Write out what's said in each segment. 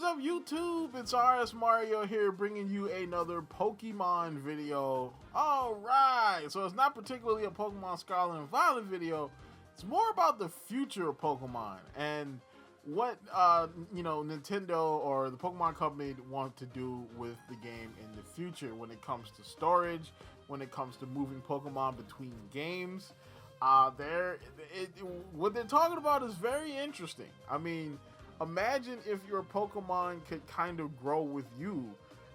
up, YouTube? It's RSMario here, bringing you another Pokemon video. Alright, so it's not particularly a Pokemon Scarlet and Violet video. It's more about the future of Pokemon and what, Nintendo or the Pokemon Company want to do with the game in the future when it comes to storage, when it comes to moving Pokemon between games. What they're talking about is very interesting. I mean, imagine if your Pokemon could kind of grow with you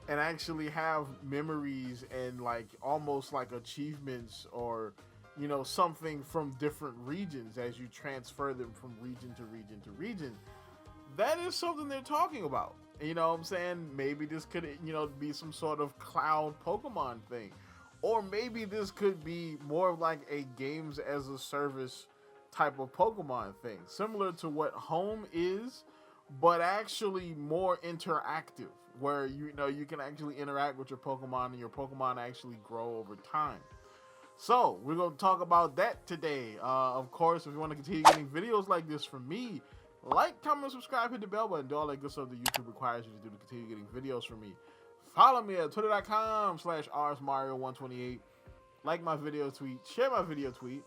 and actually have memories and like almost like achievements or something from different regions as you transfer them from region to region to region. That is something they're talking about. You know what I'm saying? Maybe this could be some sort of cloud Pokemon thing. Or maybe this could be more like a games as a service type of Pokemon thing, similar to what Home is, but actually more interactive, where you can actually interact with your Pokemon and your Pokemon actually grow over time. So we're going to talk about that today. Of course, if you want to continue getting videos like this from me, like, comment, subscribe, hit the bell button, do all that good stuff that YouTube requires you to do to continue getting videos from me. Follow me at twitter.com/rsmario128. Like my video tweet, share my video tweet,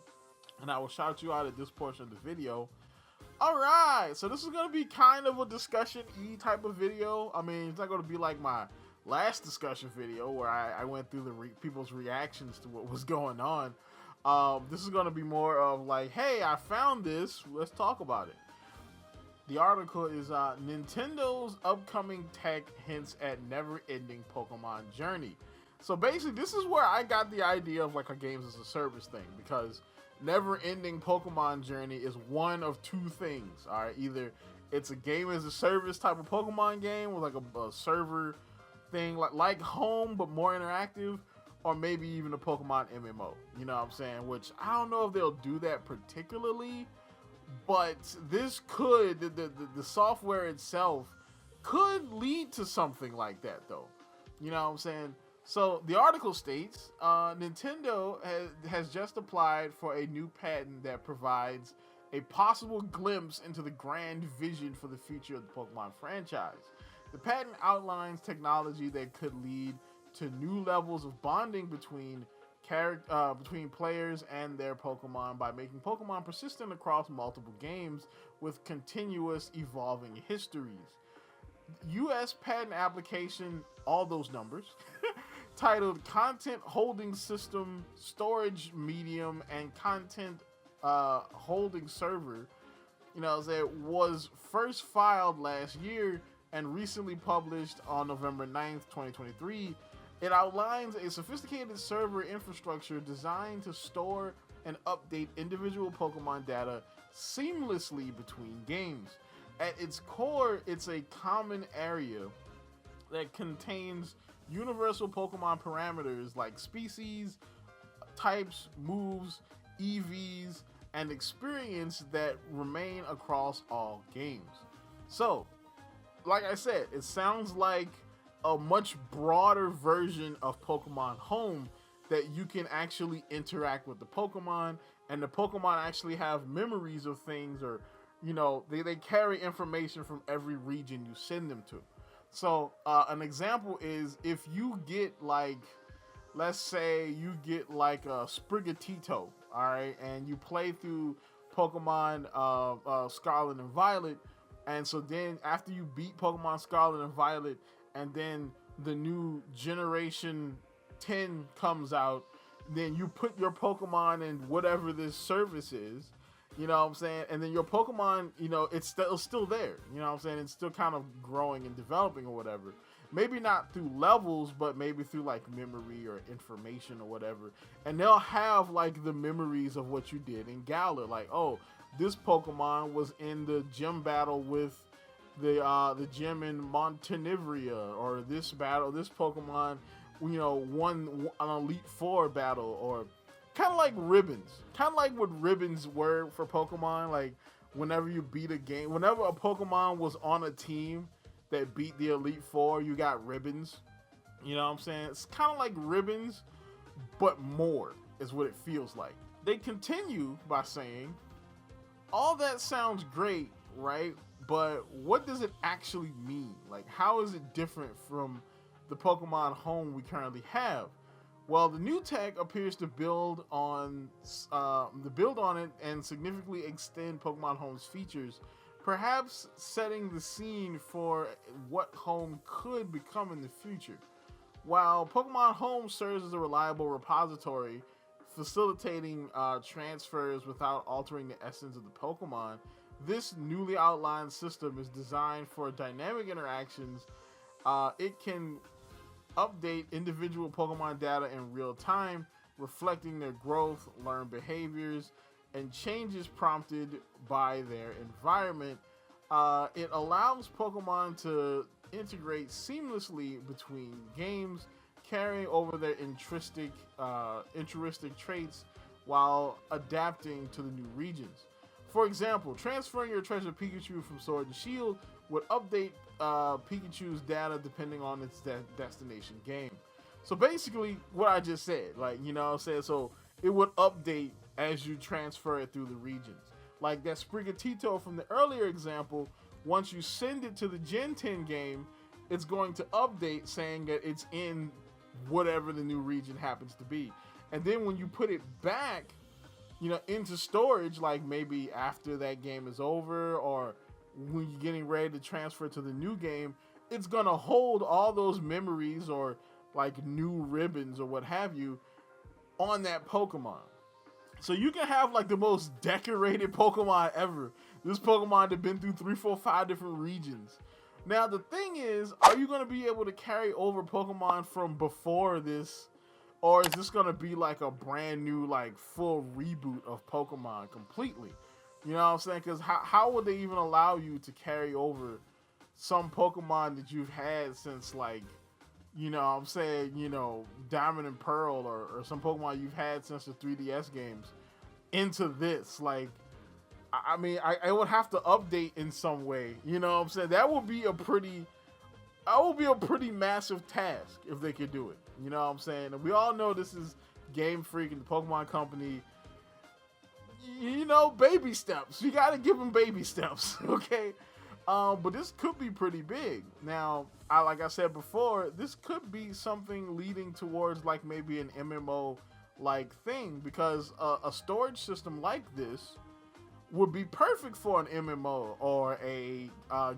and I will shout you out at this portion of the video. Alright, so this is going to be kind of a discussion-y type of video. I mean, it's not going to be like my last discussion video where I went through the people's reactions to what was going on. This is going to be more of like, hey, I found this, let's talk about it. The article is Nintendo's upcoming tech hints at never-ending Pokemon journey. So basically, this is where I got the idea of like a games as a service thing, because never-ending Pokemon journey is one of two things. All right, either it's a game as a service type of Pokemon game with like a server thing like Home but more interactive, or maybe even a Pokemon MMO. You know what I'm saying? Which I don't know if they'll do that particularly. But this could, the software itself could lead to something like that, though. You know what I'm saying? So the article states, Nintendo has just applied for a new patent that provides a possible glimpse into the grand vision for the future of the Pokemon franchise. The patent outlines technology that could lead to new levels of bonding between players and their Pokemon by making Pokemon persistent across multiple games with continuous evolving histories. U.S. patent application, all those numbers, titled Content Holding System, Storage Medium, and Content Holding Server, was first filed last year and recently published on November 9th, 2023. It outlines a sophisticated server infrastructure designed to store and update individual Pokemon data seamlessly between games. At its core, it's a common area that contains universal Pokemon parameters like species, types, moves, EVs, and experience that remain across all games. So, like I said, it sounds like a much broader version of Pokemon Home that you can actually interact with the Pokemon, and the Pokemon actually have memories of things, or they carry information from every region you send them to. So an example is if you get like, let's say you get like a Sprigatito, all right, and you play through Pokemon Scarlet and Violet, and so then after you beat Pokemon Scarlet and Violet, and then the new Generation 10 comes out, then you put your Pokemon in whatever this service is, you know what I'm saying? And then your Pokemon, it's still there, you know what I'm saying? It's still kind of growing and developing or whatever. Maybe not through levels, but maybe through like memory or information or whatever. And they'll have like the memories of what you did in Galar. Like, oh, this Pokemon was in the gym battle with the gym in Montenivria, or this Pokemon, won an Elite Four battle, or kind of like ribbons, kind of like what ribbons were for Pokemon. Like whenever you beat a game, whenever a Pokemon was on a team that beat the Elite Four, you got ribbons. You know what I'm saying? It's kind of like ribbons, but more is what it feels like. They continue by saying, all that sounds great, right? But what does it actually mean? Like, how is it different from the Pokemon home we currently have? Well, the new tech appears to build on it and significantly extend Pokemon Home's features, perhaps setting the scene for what Home could become in the future. While Pokemon Home serves as a reliable repository, facilitating transfers without altering the essence of the Pokemon, this newly outlined system is designed for dynamic interactions. It can update individual Pokemon data in real time, reflecting their growth, learned behaviors, and changes prompted by their environment. It allows Pokemon to integrate seamlessly between games, carrying over their intrinsic traits while adapting to the new regions. For example, transferring your treasure Pikachu from Sword and Shield would update Pikachu's data depending on its destination game. So basically, what I just said, like, you know what I'm saying? So it would update as you transfer it through the regions. Like that Sprigatito from the earlier example, once you send it to the Gen 10 game, it's going to update saying that it's in whatever the new region happens to be. And then when you put it back, you know, into storage, like maybe after that game is over or when you're getting ready to transfer to the new game, it's going to hold all those memories or like new ribbons or what have you on that Pokemon. So you can have like the most decorated Pokemon ever. This Pokemon has been through 3, 4, 5 different regions. Now the thing is, are you going to be able to carry over Pokemon from before this? Or is this going to be like a brand new, like full reboot of Pokemon completely? You know what I'm saying? Because how would they even allow you to carry over some Pokemon that you've had since like, you know what I'm saying, you know, Diamond and Pearl or some Pokemon you've had since the 3DS games into this? Like, I mean, I would have to update in some way. You know what I'm saying? That would be a pretty massive task if they could do it. You know what I'm saying? And we all know this is Game Freak and the Pokemon Company. You know, baby steps. You got to give them baby steps, okay? But this could be pretty big. Now, like I said before, this could be something leading towards like maybe an MMO like thing, because a storage system like this would be perfect for an MMO or a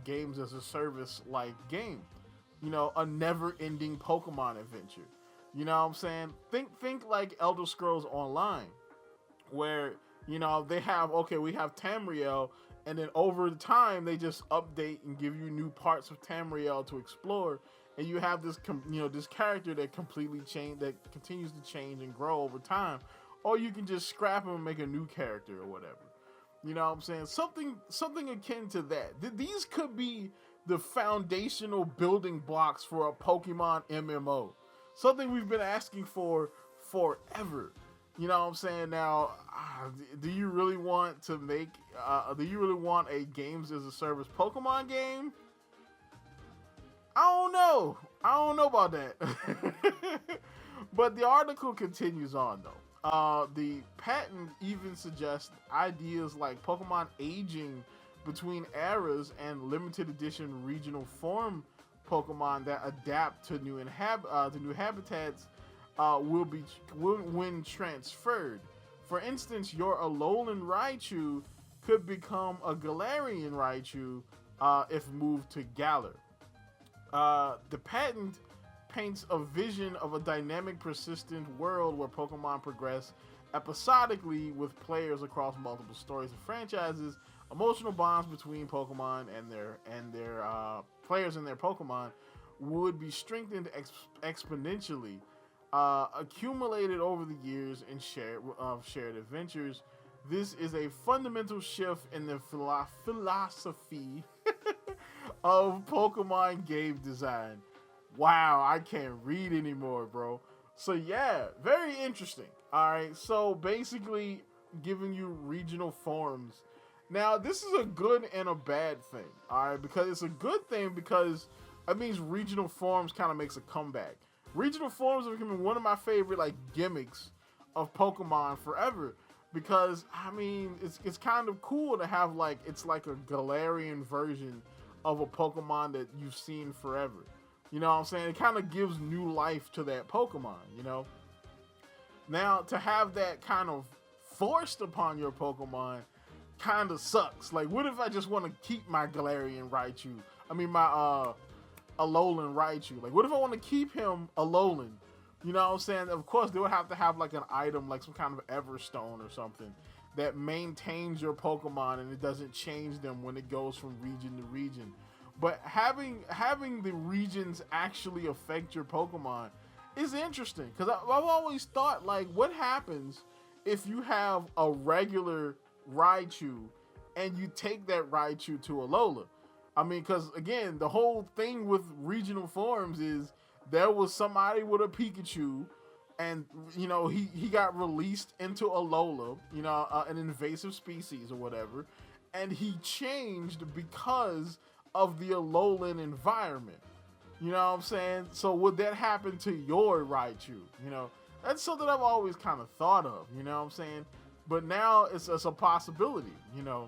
games as a service like game. You know, a never-ending Pokemon adventure. You know what I'm saying? Think like Elder Scrolls Online, where, you know, they have, okay, we have Tamriel, and then over time they just update and give you new parts of Tamriel to explore, and you have this, you know, this character that completely change, that continues to change and grow over time, or you can just scrap him and make a new character or whatever. You know what I'm saying? Something akin to that. These could be the foundational building blocks for a Pokemon MMO. Something we've been asking for forever. You know what I'm saying? Now, do you really want to make, do you really want a games as a service Pokemon game? I don't know about that. But the article continues on though. The patent even suggests ideas like Pokemon aging between eras and limited edition regional form Pokemon that adapt to new habitats when transferred. For instance, your Alolan Raichu could become a Galarian Raichu if moved to Galar. The patent paints a vision of a dynamic, persistent world where Pokemon progress episodically with players across multiple stories and franchises. Emotional bonds between Pokemon and their players and their Pokemon would be strengthened exponentially, accumulated over the years in shared adventures. This is a fundamental shift in the philosophy of Pokemon game design. Wow, I can't read anymore, bro. So yeah, very interesting. All right, so basically giving you regional forms. Now, this is a good and a bad thing, all right? Because it's a good thing because it means regional forms kind of makes a comeback. Regional forms have become one of my favorite like gimmicks of Pokemon forever, because I mean it's kind of cool to have like it's like a Galarian version of a Pokemon that you've seen forever. You know what I'm saying? It kind of gives new life to that Pokemon, you know? Now, to have that kind of forced upon your Pokemon kind of sucks. Like, what if I just want to keep my Galarian Raichu? I mean, my Alolan Raichu. Like, what if I want to keep him Alolan? You know what I'm saying? Of course, they would have to have like an item, like some kind of Everstone or something that maintains your Pokemon and it doesn't change them when it goes from region to region. But having the regions actually affect your Pokemon is interesting, because I've always thought, like, what happens if you have a regular Raichu and you take that Raichu to Alola? I mean, because again, the whole thing with regional forms is there was somebody with a Pikachu, and you know he got released into Alola, you know, an invasive species or whatever, and he changed because of the Alolan environment. You know what I'm saying? So would that happen to your Raichu? You know, that's something I've always kind of thought of, you know what I'm saying? But now it's a possibility, you know.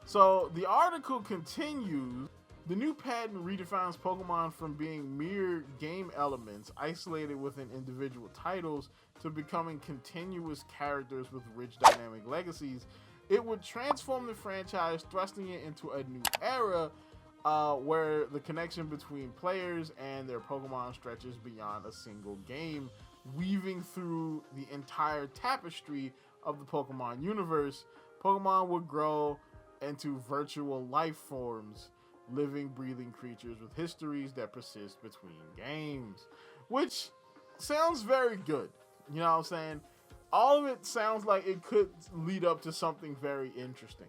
So the article continues. The new patent redefines Pokemon from being mere game elements isolated within individual titles to becoming continuous characters with rich dynamic legacies. It would transform the franchise, thrusting it into a new era where the connection between players and their Pokemon stretches beyond a single game, weaving through the entire tapestry of the Pokemon universe. Pokemon would grow into virtual life forms, living, breathing creatures with histories that persist between games, which sounds very good. You know what I'm saying? All of it sounds like it could lead up to something very interesting.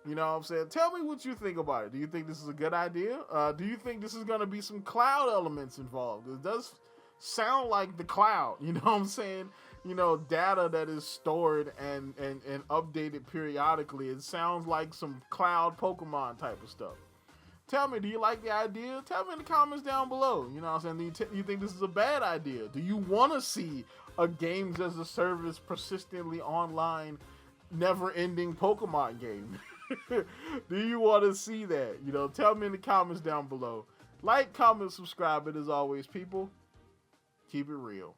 You know what I'm saying? Tell me what you think about it. Do you think this is a good idea? Do you think this is going to be some cloud elements involved? It does sound like the cloud, you know what I'm saying? You know, data that is stored and updated periodically. It sounds like some cloud Pokemon type of stuff. Tell me, do you like the idea? Tell me in the comments down below. You know what I'm saying? Do you think this is a bad idea? Do you want to see a games as a service, persistently online, never-ending Pokemon game? Do you want to see that? You know, tell me in the comments down below. Like, comment, subscribe, and as always, people, keep it real.